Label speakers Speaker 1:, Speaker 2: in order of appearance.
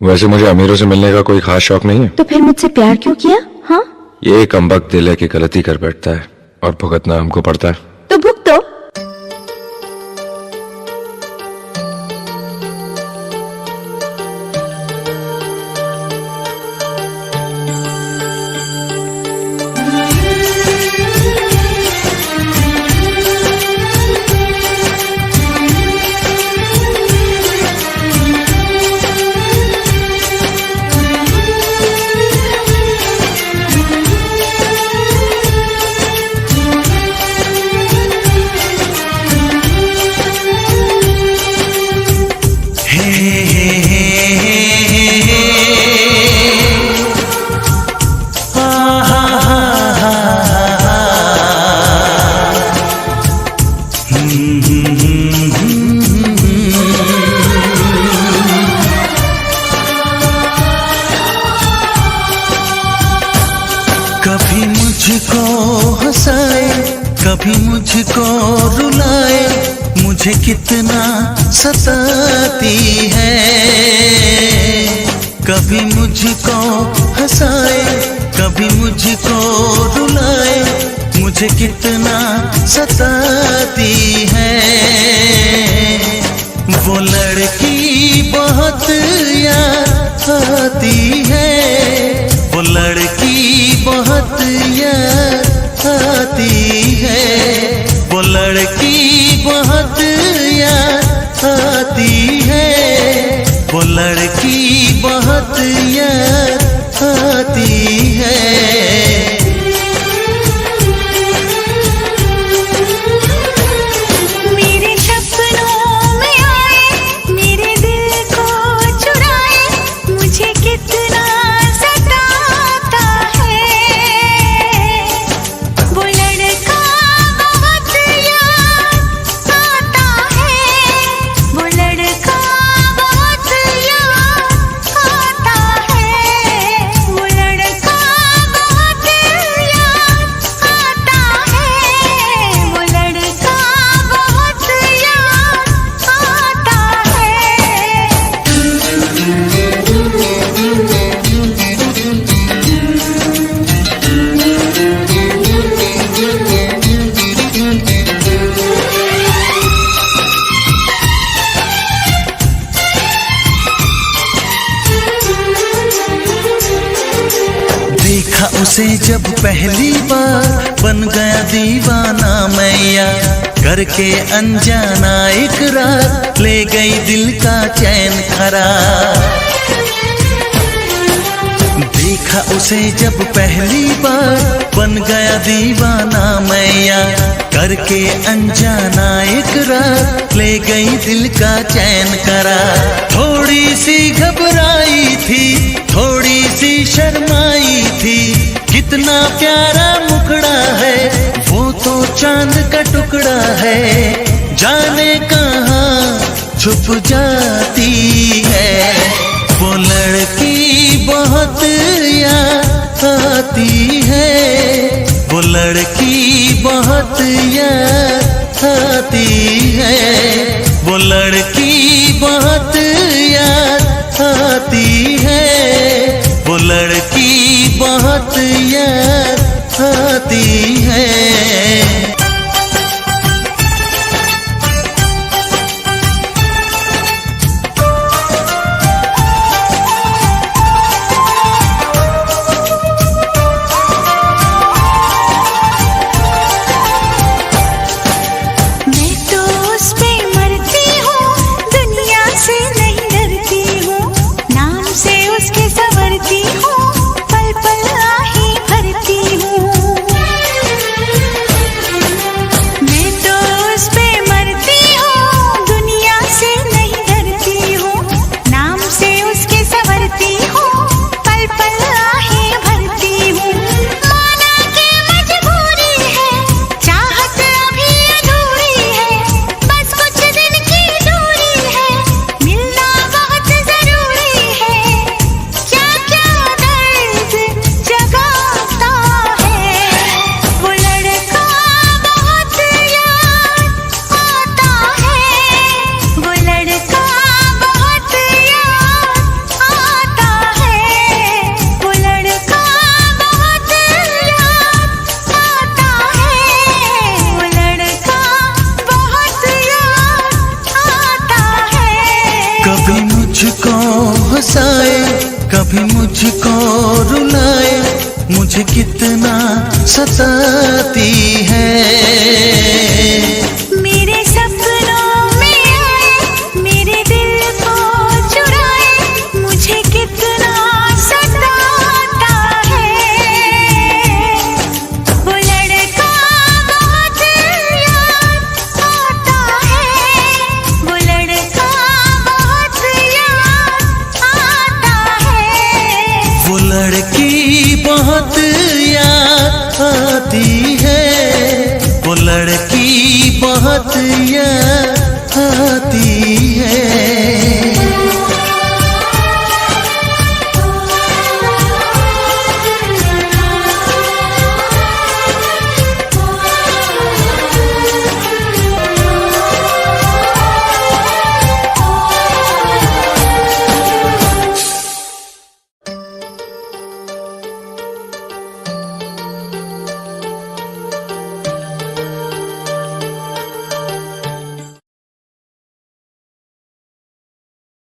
Speaker 1: वैसे मुझे अमीरों से मिलने का कोई खास शौक नहीं है।
Speaker 2: तो फिर मुझसे प्यार क्यों किया? हाँ,
Speaker 1: ये कमबख्त दिल है कि गलती कर बैठता है और भुगतना हमको पड़ता है।
Speaker 2: तो भुगतो।
Speaker 3: कभी मुझको हंसाए, कभी मुझको रुलाए, मुझे कितना सताती है। कभी मुझको हंसाए, कभी मुझको रुलाए, मुझे कितना सताती है। वो लड़की बहुत याद आती है, वो लड़की बहुत याद आती है, वो लड़की बहुत याद आती है, वो लड़की बहुत याद आती है।
Speaker 4: मेरे सपनों में आए, मेरे दिल को चुराए, मुझे कितना सताता है। वो लड़का बहुत याद आता है, वो लड़का बहुत याद आता है, वो लड़का बहुत याद आता है, वो लड़का बहुत याद आता
Speaker 3: देखा उसे जब पहली बार, बन गया दीवाना मैया, करके अनजाना इकरार, ले गई दिल का चैन करार। देखा उसे जब पहली बार, बन गया दीवाना मैया, करके अनजाना इकरार, ले गई दिल का चैन करार। थोड़ी सी घबराई थी, थोड़ी सी शर्माई थी, कितना प्यारा मुखड़ा है, वो तो चांद का टुकड़ा है, जाने कहाँ छुप जाती है। वो लड़की बहुत याद आती है, वो लड़की बहुत याद आती है, वो लड़की बहुत याद आती है, वो लड़की बहुत याद आती है।
Speaker 4: मैं तो उस पे मरती हूँ, दुनिया से नहीं डरती हूँ, ना
Speaker 3: हंसाए, कभी मुझको रुलाए, मुझे कितना सताती है।
Speaker 4: मेरे सपनों में आए, मेरे दिल को चुराए, मुझे कितना सताता है। वो लड़का बहुत याद आता है, वो लड़का बहुत याद आता है।
Speaker 3: वो लड़की बहुत याद आती है, वो लड़की बहुत याद आती है।